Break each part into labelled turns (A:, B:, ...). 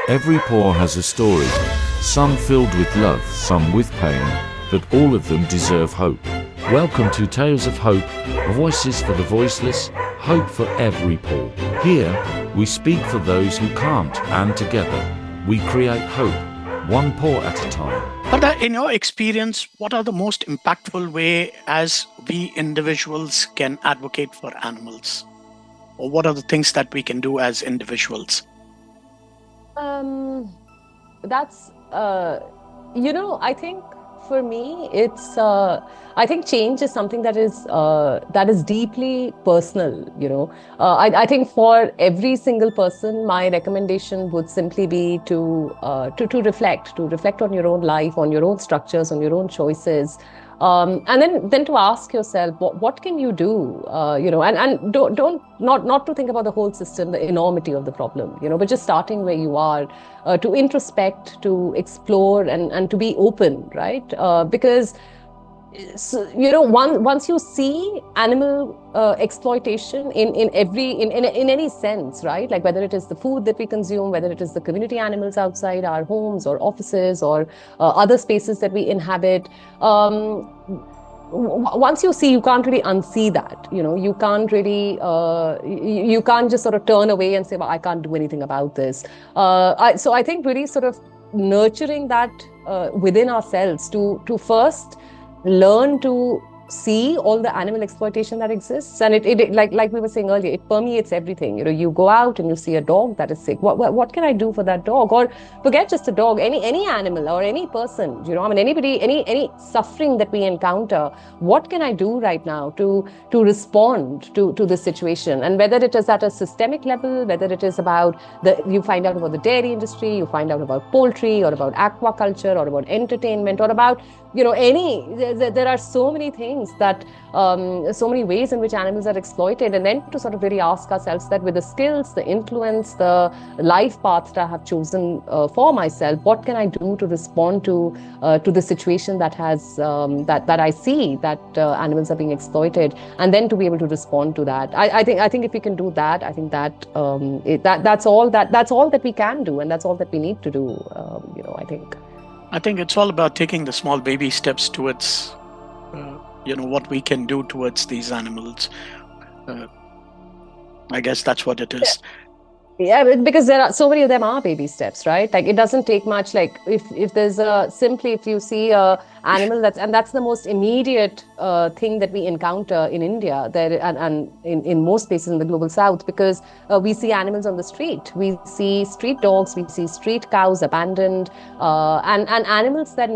A: Every paw has a story, some filled with love, some with pain, but all of them deserve hope. Welcome to Tales of Hope, voices for the voiceless, hope for every paw. Here, we speak for those who can't, and together, we create hope, one paw at a time.
B: But in your experience, what are the most impactful way as we individuals can advocate for animals? Or what are the things that we can do as individuals?
C: That's I think for me I think change is something that is deeply personal. I think for every single person, my recommendation would simply be to reflect on your own life, on your own structures, on your own choices. And then to ask yourself, what can you do? And don't not to think about the whole system, the enormity of the problem, but just starting where you are, to introspect, to explore, and to be open, right? Because once you see animal exploitation in any sense, right? Like whether it is the food that we consume, whether it is the community animals outside our homes or offices or other spaces that we inhabit. Once you see, you can't really unsee that. You can't really, you can't just sort of turn away and say, well, I can't do anything about this. So I think really sort of nurturing that within ourselves to first learn to see all the animal exploitation that exists, and it like we were saying earlier, it permeates everything. You go out and you see a dog that is sick. What can I do for that dog? Or forget just a dog, any animal or any person. Anybody, any suffering that we encounter. What can I do right now to respond to this situation? And whether it is at a systemic level, whether it is about you find out about the dairy industry, you find out about poultry, or about aquaculture, or about entertainment, or about there are so many things that so many ways in which animals are exploited, and then to sort of really ask ourselves that with the skills, the influence, the life path that I have chosen for myself, what can I do to respond to the situation that has that I see that animals are being exploited, and then to be able to respond to that. I think if we can do that, I think that that's all that we can do, and that's all that we need to do.
B: I think it's all about taking the small baby steps towards, what we can do towards these animals. I guess that's what it is.
C: Yeah, because there are so many of them are baby steps, right? Like it doesn't take much. Like if there's if you see a animal that's the most immediate thing that we encounter in India there and in most places in the global south, because we see animals on the street, we see street dogs, we see street cows abandoned, and animals that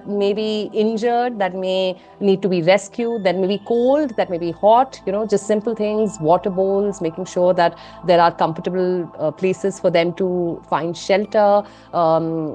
C: may be injured, that may need to be rescued, that may be cold, that may be hot. Just simple things, water bowls, making sure that there are comfortable places for them to find shelter,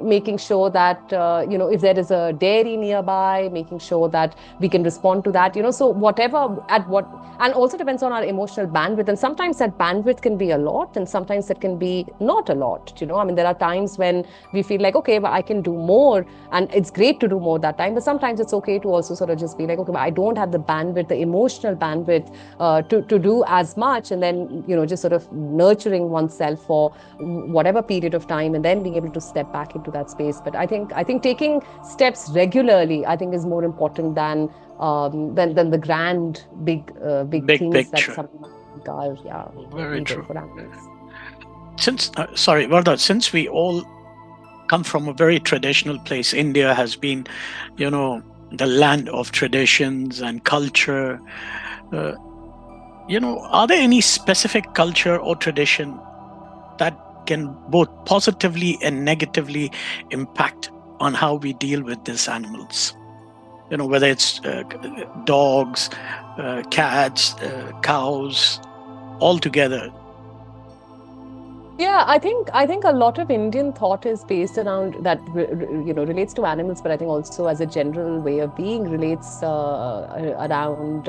C: making sure that if there is a dairy nearby, making sure that we can respond to that. So whatever and also depends on our emotional bandwidth, and sometimes that bandwidth can be a lot, and sometimes it can be not a lot. There are times when we feel like, okay, but I can do more, and it's great to do more that time, but sometimes it's okay to also sort of just be like, okay, but I don't have the bandwidth, the emotional bandwidth to do as much, and then just sort of nurturing oneself for whatever period of time, and then being able to step back into that space. But I think taking steps regularly, I think, is more important than the grand big things
B: picture.
C: that some are
B: Very true.
C: For animals.
B: Sorry, Varda, since we all come from a very traditional place, India has been, the land of traditions and culture. Are there any specific culture or tradition that can both positively and negatively impact on how we deal with these animals? Whether it's dogs, cats, cows, all together.
C: Yeah, I think a lot of Indian thought is based around that, relates to animals, but I think also as a general way of being relates around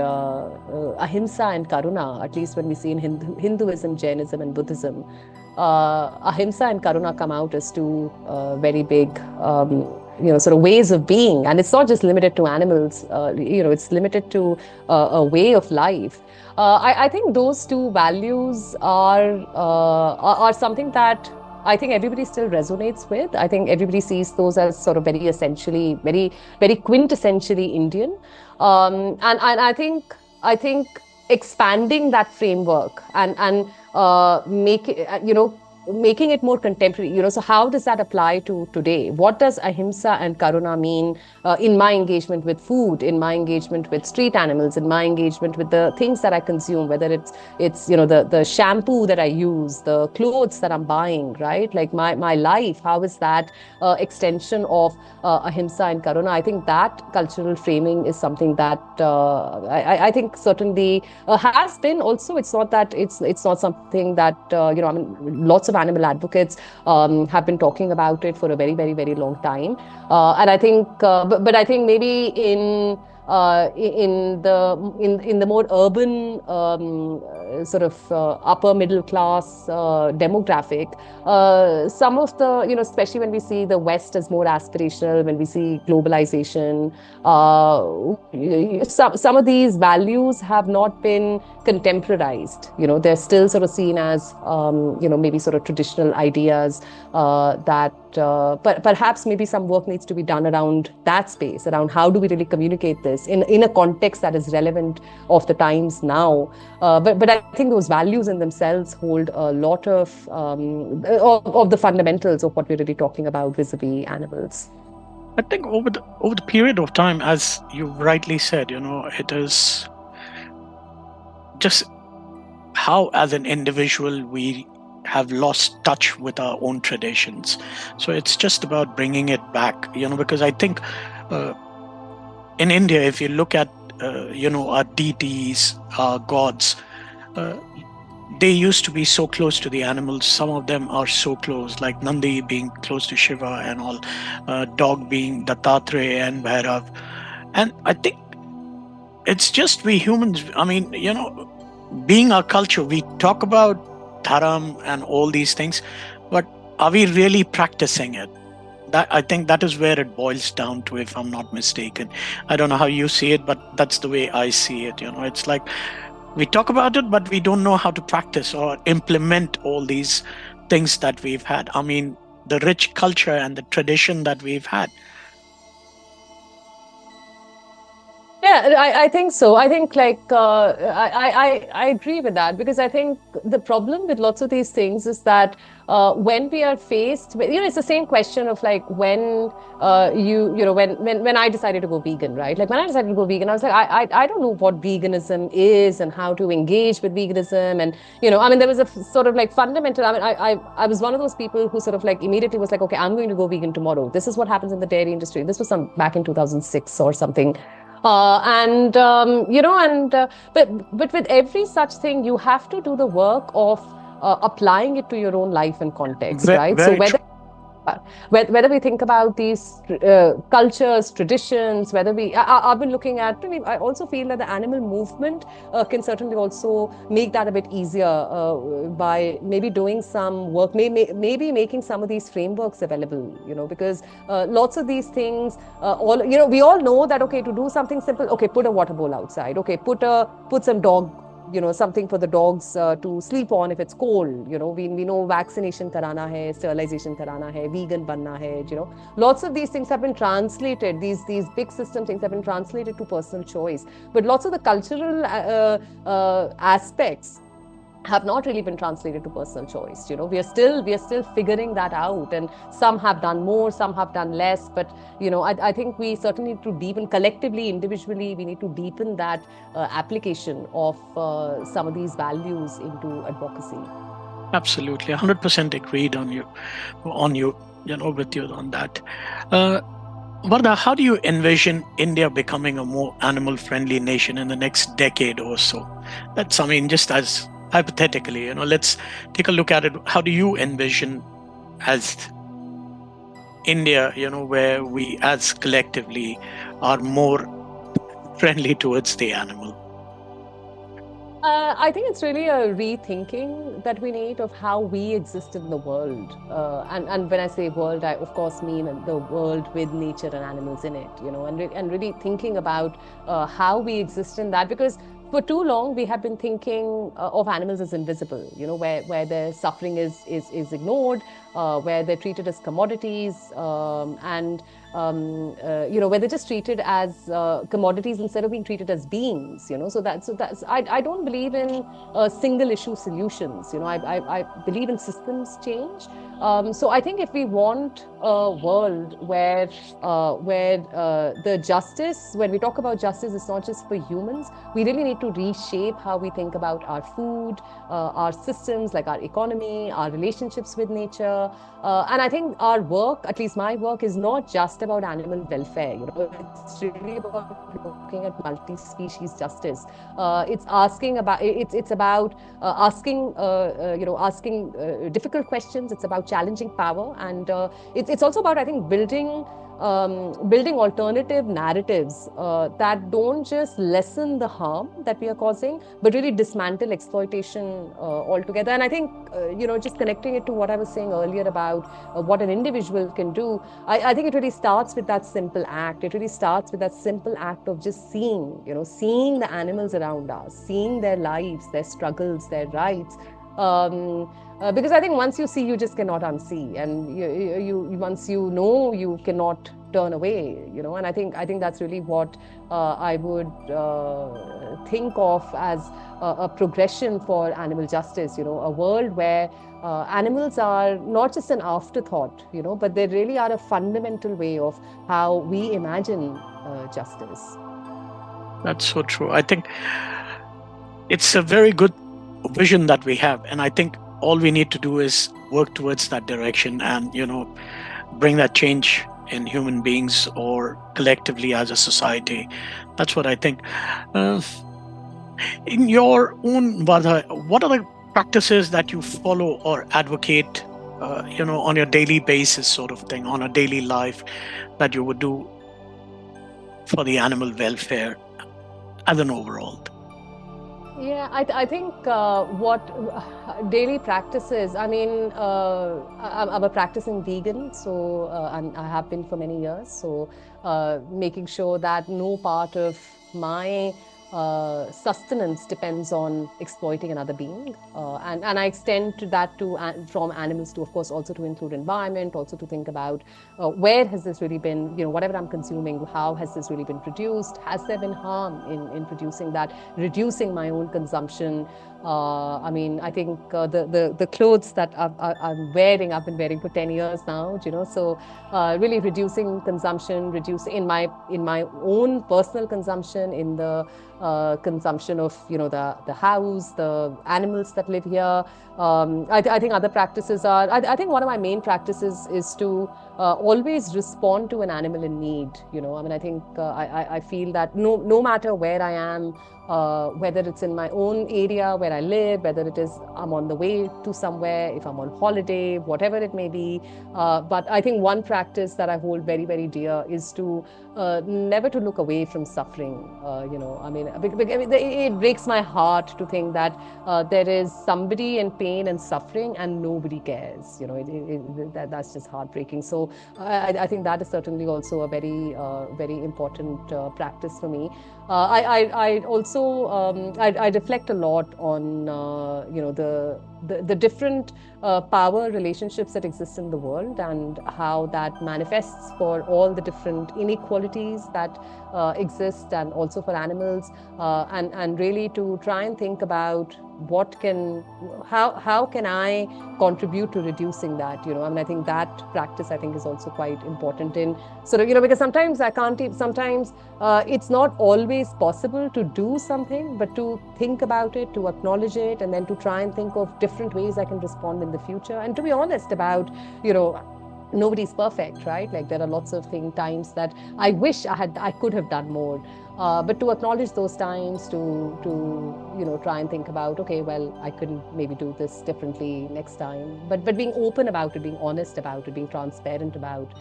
C: ahimsa and karuna, at least when we see in Hinduism, Jainism, and Buddhism. Ahimsa and karuna come out as two very big sort of ways of being, and it's not just limited to animals. It's limited to a way of life. I think those two values are something that I think everybody still resonates with. I think everybody sees those as sort of very essentially, very quintessentially Indian. And I think expanding that framework and make it, making it more contemporary. So how does that apply to today? What does ahimsa and karuna mean in my engagement with food, in my engagement with street animals, in my engagement with the things that I consume, whether it's the shampoo that I use, the clothes that I'm buying, right? Like my life, how is that extension of ahimsa and karuna? I think that cultural framing is something that I think certainly has been also. It's not that it's not something that I mean, lots of animal advocates have been talking about it for a very, very, very long time. And I think, but I think maybe in the more urban sort of upper middle class demographic, some of the, especially when we see the West as more aspirational, when we see globalization, some of these values have not been contemporarized. They're still sort of seen as maybe sort of traditional ideas that but perhaps maybe some work needs to be done around that space, around how do we really communicate this in a context that is relevant of the times now. But I think those values in themselves hold a lot of the fundamentals of what we're really talking about vis-a-vis animals.
B: I think over the period of time, as you rightly said, it is just how, as an individual, we have lost touch with our own traditions. So it's just about bringing it back, because I think in India, if you look at our deities, our gods, they used to be so close to the animals. Some of them are so close, like Nandi being close to Shiva and all, dog being Dattatreya and Bhairav. And I think it's just we humans, I mean, being our culture, we talk about dharam and all these things, but are we really practicing it? I think that is where it boils down to, if I'm not mistaken. I don't know how you see it, but that's the way I see it. It's like we talk about it, but we don't know how to practice or implement all these things that we've had. I mean, the rich culture and the tradition that we've had.
C: Yeah, I think so. I think I agree with that, because I think the problem with lots of these things is that when we are faced with, it's the same question of like when when I decided to go vegan, right? Like when I decided to go vegan, I was like, I don't know what veganism is and how to engage with veganism. And, I mean, there was a sort of like fundamental, I mean, I was one of those people who sort of like immediately was like, okay, I'm going to go vegan tomorrow. This is what happens in the dairy industry. This was back in 2006 or something. But with every such thing, you have to do the work of applying it to your own life and context, right? So whether we think about these cultures, traditions, whether I've been looking at, I also feel that the animal movement can certainly also make that a bit easier by maybe doing some work, maybe making some of these frameworks available, because lots of these things, we all know that, okay, to do something simple, okay, put a water bowl outside, okay, put some dog, something for the dogs to sleep on if it's cold. We know vaccination karana hai, sterilization karana hai, vegan banna hai. Lots of these things have been translated. These big system things have been translated to personal choice. But lots of the cultural aspects have not really been translated to personal choice. We are still figuring that out, and some have done more, some have done less. But I think we certainly need to deepen collectively, individually. We need to deepen that application of some of these values into advocacy.
B: Absolutely, 100% agreed with you on that. Varda, how do you envision India becoming a more animal-friendly nation in the next decade or so? That's, I mean, just as hypothetically, let's take a look at it. How do you envision as India, where we as collectively are more friendly towards the animal?
C: I think it's really a rethinking that we need of how we exist in the world. And when I say world, I of course mean the world with nature and animals in it, and really thinking about how we exist in that. Because for too long we have been thinking of animals as invisible, where their suffering is ignored, where they're treated as commodities, and where they're just treated as commodities instead of being treated as beings. So that's I don't believe in single issue solutions. I believe in systems change. So I think if we want a world where the justice, when we talk about justice, it's not just for humans. We really need to reshape how we think about our food, our systems, like our economy, our relationships with nature. And I think our work, at least my work, is not just about animal welfare. It's really about looking at multi-species justice. It's asking about it's about asking difficult questions. It's about challenging power, and it's also about, I think, building alternative narratives that don't just lessen the harm that we are causing, but really dismantle exploitation altogether. And I think, just connecting it to what I was saying earlier about what an individual can do, I think it really starts with that simple act. It really starts with that simple act of just seeing the animals around us, seeing their lives, their struggles, their rights. Because I think once you see, you just cannot unsee, and once you know, you cannot turn away. And I think that's really what I would think of as a progression for animal justice. A world where animals are not just an afterthought, but they really are a fundamental way of how we imagine justice.
B: That's so true. I think it's a very good vision that we have, and I think all we need to do is work towards that direction, and bring that change in human beings or collectively as a society. That's what I think. uh, in your own, Vardha, what are the practices that you follow or advocate on your daily basis, sort of thing, on a daily life, that you would do for the animal welfare as an overall?
C: Yeah, I think what daily practices, I mean, I'm a practicing vegan, so and I have been for many years. So making sure that no part of my sustenance depends on exploiting another being. And I extend to that from animals to, of course, also to include environment, also to think about where has this really been, whatever I'm consuming, how has this really been produced? Has there been harm in producing that? Reducing my own consumption. I mean, I think the clothes that I'm wearing, I've been wearing for 10 years now, so really reducing consumption, reducing in my own personal consumption, in the consumption of, the house, the animals that live here. I think other practices are, I think one of my main practices is to always respond to an animal in need. I mean, I think I feel that no matter where I am, whether it's in my own area where I live, whether it is I'm on the way to somewhere, if I'm on holiday, whatever it may be. But I think one practice that I hold very, very dear is to never to look away from suffering. I mean, it breaks my heart to think that there is somebody in pain and suffering and nobody cares. That's just heartbreaking. So I think that is certainly also a very, very important practice for me. I also I reflect a lot on the different power relationships that exist in the world, and how that manifests for all the different inequalities that exist, and also for animals, and really to try and think about how can I contribute to reducing that. I mean, I think that practice, I think, is also quite important in sort of, because sometimes sometimes it's not always possible to do something, but to think about it, to acknowledge it, and then to try and think of different ways I can respond in the future. And to be honest about, nobody's perfect, right? Like, there are lots of times that I wish I could have done more. But to acknowledge those times, to try and think about, okay, well, I couldn't maybe do this differently next time. But being open about it, being honest about it, being transparent about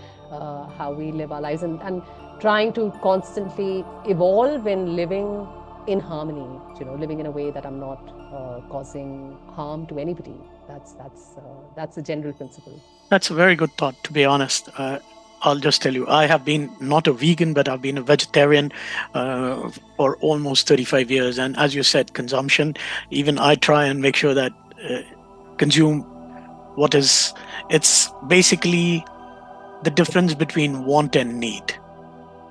C: how we live our lives, and trying to constantly evolve in living in harmony, living in a way that I'm not causing harm to anybody. That's a general principle.
B: That's a very good thought, to be honest. I'll just tell you, I have been not a vegan, but I've been a vegetarian for almost 35 years. And as you said, consumption, even I try and make sure that consume what is, it's basically the difference between want and need.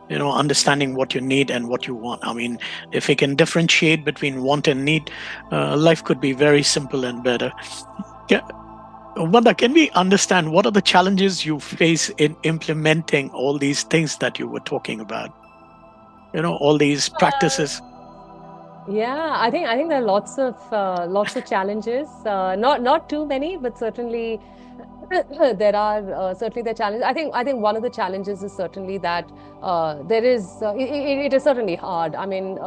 B: Understanding what you need and what you want. I mean, if we can differentiate between want and need, life could be very simple and better. Yeah. Vanda, can we understand what are the challenges you face in implementing all these things that you were talking about? All these practices.
C: Yeah, I think there are lots of challenges. Not too many, but certainly there are certainly the challenge. I think one of the challenges is certainly that there is it is certainly hard. I mean,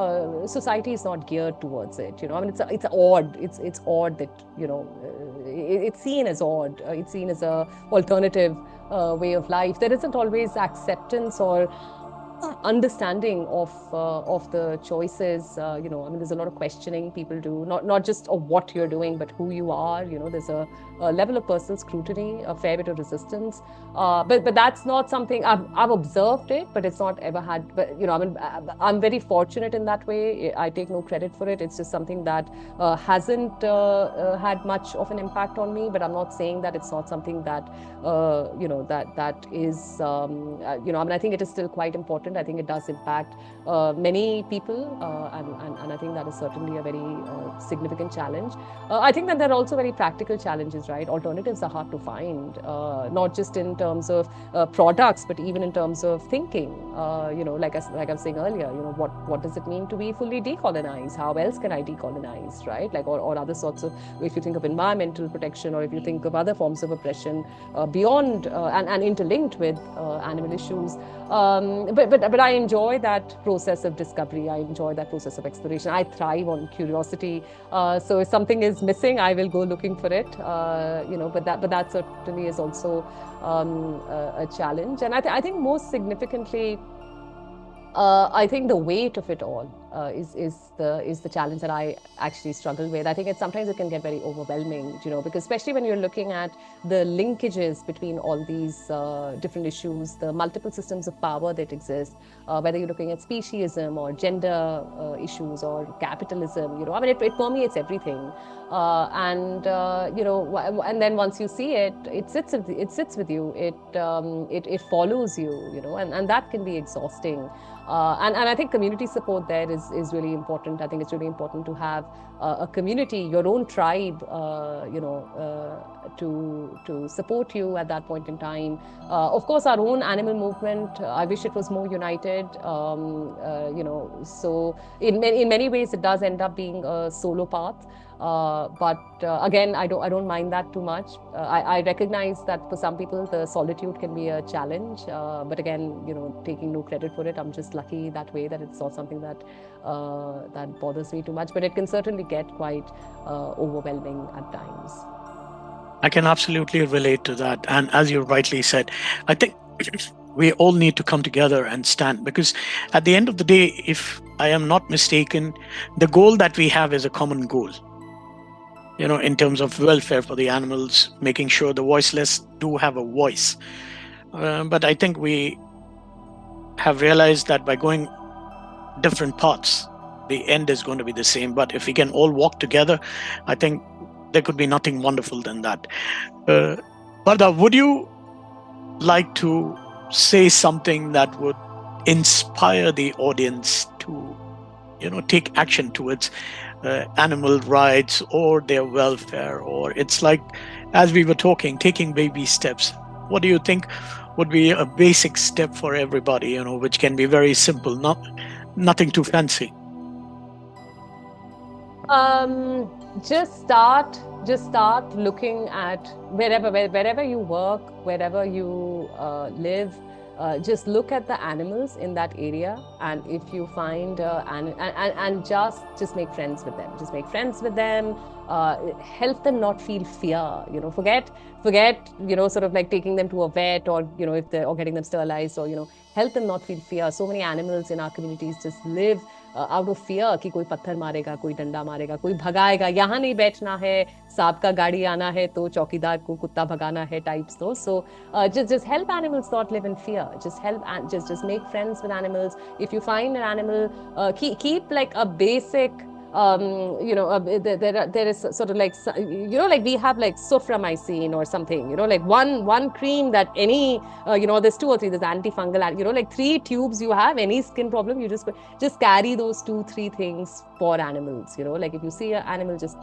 C: society is not geared towards it. I mean, it's odd. It's odd that it's seen as odd. It's seen as a alternative way of life. There isn't always acceptance or understanding of the choices. I mean, there's a lot of questioning people do, not just of what you're doing, but who you are. There's a level of personal scrutiny, a fair bit of resistance. But that's not something I've observed it, but it's not ever had. But I mean, I'm very fortunate in that way. I take no credit for it. It's just something that hasn't had much of an impact on me. But I'm not saying that it's not something that that is. I mean, I think it is still quite important. I think it does impact many people, and I think that is certainly a very significant challenge. I think that there are also very practical challenges, right? Alternatives are hard to find, not just in terms of products, but even in terms of thinking. Like I was saying earlier, what does it mean to be fully decolonized? How else can I decolonize, right? Like or other sorts of, if you think of environmental protection, or if you think of other forms of oppression beyond and interlinked with animal issues. But I enjoy that process of discovery. I enjoy that process of exploration. I thrive on curiosity. So if something is missing, I will go looking for it. But that certainly is also a challenge. And I think most significantly, I think the weight of it all is the challenge that I actually struggle with. I think sometimes it can get very overwhelming, because especially when you're looking at the linkages between all these different issues, the multiple systems of power that exist, whether you're looking at speciesism or gender issues or capitalism, I mean, it permeates everything. And then once you see it, it sits with you. It follows you, and that can be exhausting. And I think community support there is really important. I think it's really important to have a community, your own tribe, to support you at that point in time. Of course, our own animal movement, I wish it was more united. So in many ways, it does end up being a solo path. But again, I don't mind that too much. I recognize that for some people, the solitude can be a challenge. But again, taking no credit for it, I'm just lucky that way that it's not something that bothers me too much. But it can certainly get quite overwhelming at times.
B: I can absolutely relate to that. And as you rightly said, I think we all need to come together and stand, because at the end of the day, if I am not mistaken, the goal that we have is a common goal. In terms of welfare for the animals, making sure the voiceless do have a voice. But I think we have realized that by going different paths, the end is going to be the same. But if we can all walk together, I think there could be nothing wonderful than that. Varda, would you like to say something that would inspire the audience to, take action towards animal rights or their welfare? Or it's like, as we were talking, taking baby steps. What do you think would be a basic step for everybody, which can be very simple, nothing too fancy?
C: Just start looking at wherever you work, wherever you live. Just look at the animals in that area, and if you find and just make friends with them. Just make friends with them. Help them not feel fear. Forget. Sort of like taking them to a vet, or or getting them sterilized, or help them not feel fear. So many animals in our communities just live out of fear कि कोई पत्थर मारेगा, कोई डंडा मारेगा, कोई भगाएगा, यहाँ नहीं बैठना है, सांप का गाड़ी आना है तो चौकीदार को कुत्ता भगाना है types. So just help animals not live in fear. Just help and just make friends with animals. If you find an animal, keep like a basic there is sort of like, like we have like soframycin or something, like one cream that any, there's 2 or 3, there's antifungal, like 3 tubes you have, any skin problem, you just carry those 2-3 things for animals, like if you see an animal, just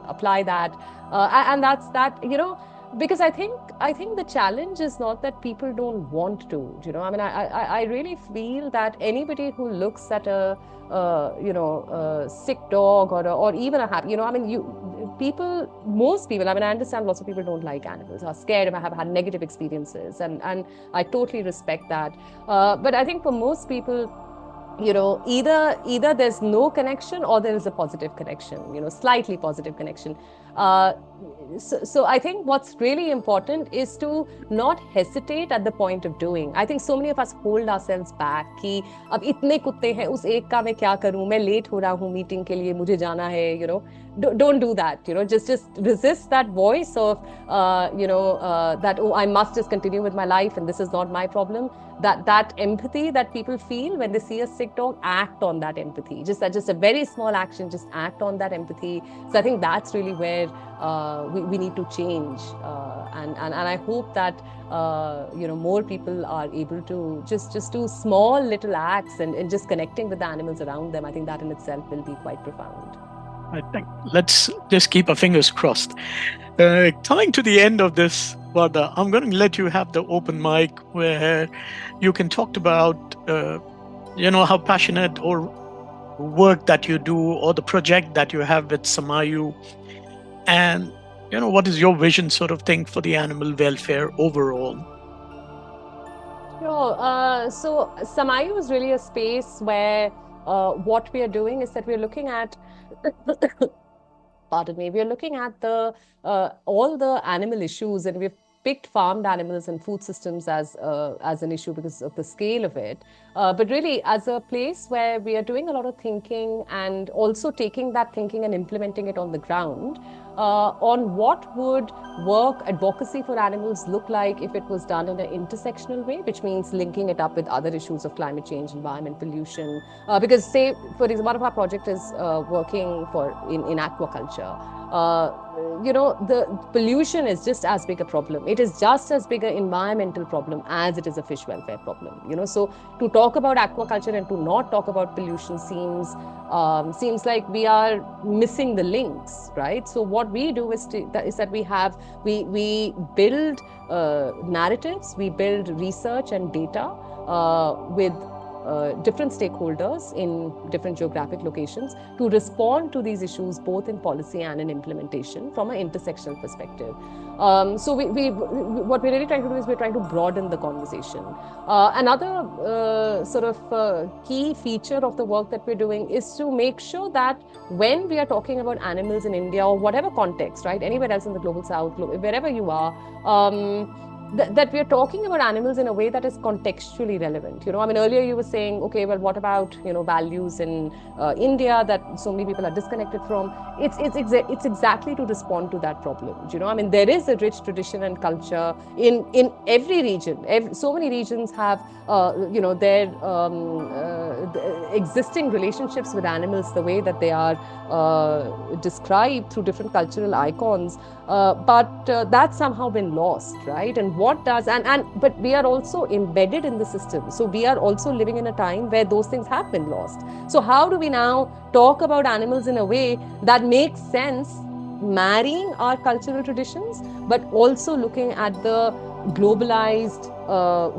C: apply that. And that's that, because I think the challenge is not that people don't want to, I mean, I really feel that anybody who looks at a sick dog or even a happy, I mean, most people, I mean, I understand lots of people don't like animals, are scared, and have had negative experiences, and I totally respect that. But I think for most people, either there's no connection or there is a positive connection, slightly positive connection. So I think what's really important is to not hesitate at the point of doing. I think so many of us hold ourselves back कि अब इतने कुत्ते हैं, उस एक का मैं क्या करूं, मैं लेट हो रहा हूं मीटिंग के लिए, मुझे जाना है, don't do that, just resist that voice of that, oh, I must just continue with my life and this is not my problem. That empathy that people feel when they see a sick dog, act on that empathy. Just a very small action, just act on that empathy. So I think that's really where we need to change, and I hope that more people are able to just do small little acts and just connecting with the animals around them. I think that in itself will be quite profound.
B: I think let's just keep our fingers crossed. Coming to the end of this, Varda, I'm going to let you have the open mic where you can talk about, how passionate or work that you do or the project that you have with Samayu, and what is your vision sort of thing for the animal welfare overall?
C: Sure. So Samayu is really a space where what we are doing is that we're looking at pardon me, we are looking at the all the animal issues, and we've picked farmed animals and food systems as an issue because of the scale of it. But really, as a place where we are doing a lot of thinking and also taking that thinking and implementing it on the ground on what would work advocacy for animals look like if it was done in an intersectional way, which means linking it up with other issues of climate change, environment, pollution. Because say, for example, one of our project is working in aquaculture. The pollution is just as big a problem. It is just as big an environmental problem as it is a fish welfare problem. So to talk about aquaculture and to not talk about pollution seems like we are missing the links, right? So what we do is that we build narratives, we build research and data with different stakeholders in different geographic locations to respond to these issues both in policy and in implementation from an intersectional perspective. So what we're really trying to do is we're trying to broaden the conversation. Another sort of key feature of the work that we're doing is to make sure that when we are talking about animals in India or whatever context, right, anywhere else in the global south, wherever you are, that we are talking about animals in a way that is contextually relevant. I mean, earlier you were saying, okay, well, what about, values in India that so many people are disconnected from? It's exactly to respond to that problem. I mean, there is a rich tradition and culture in every region. So many regions have, their existing relationships with animals, the way that they are described through different cultural icons. But that's somehow been lost, right? And what does, but we are also embedded in the system. So we are also living in a time where those things have been lost. So how do we now talk about animals in a way that makes sense, marrying our cultural traditions, but also looking at the globalized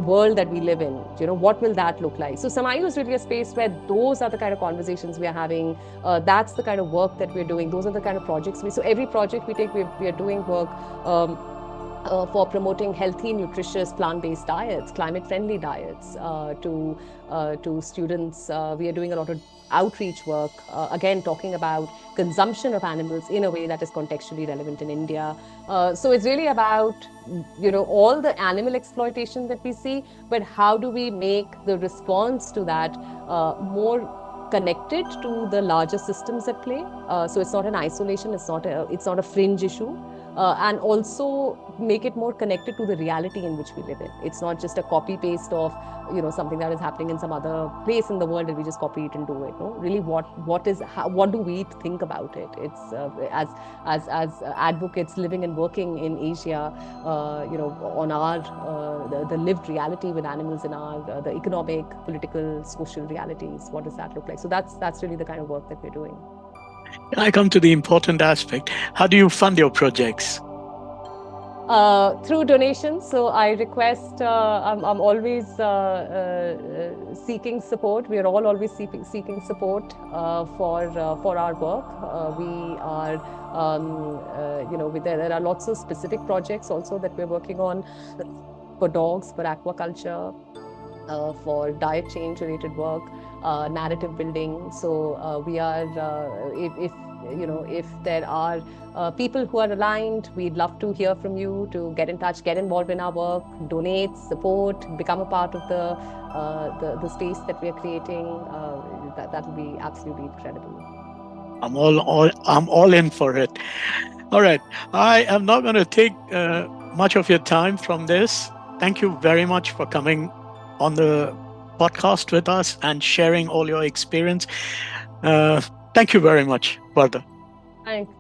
C: world that we live in? What will that look like? So Samayu is really a space where those are the kind of conversations we are having. That's the kind of work that we're doing. Those are the kind of projects so every project we take, we are doing work for promoting healthy, nutritious, plant-based diets, climate-friendly diets to students. We are doing a lot of outreach work, again, talking about consumption of animals in a way that is contextually relevant in India. So it's really about, all the animal exploitation that we see, but how do we make the response to that more connected to the larger systems at play. So it's not an isolation, it's not a fringe issue. And also make it more connected to the reality in which we live in. It's not just a copy paste of something that is happening in some other place in the world and we just copy it and do it. No, really, what do we think about it? It's as advocates living and working in Asia, on our the lived reality with animals in our the economic, political, social realities. What does that look like? So that's really the kind of work that we're doing.
B: I come to the important aspect. How do you fund your projects?
C: Through donations. So I request, I'm always seeking support. We are all always seeking support for our work. We are, there are lots of specific projects also that we're working on for dogs, for aquaculture, for diet change related work, narrative building. So we are, if there are people who are aligned, we'd love to hear from you, to get in touch, get involved in our work, donate, support, become a part of the space that we are creating. That will be absolutely incredible.
B: I'm all in for it. All right. I am not going to take much of your time from this. Thank you very much for coming on the podcast with us and sharing all your experience. Thank you very much, Varda.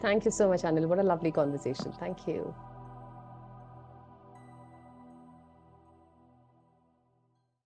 C: Thank you so much, Anil. What a lovely conversation. Thank you.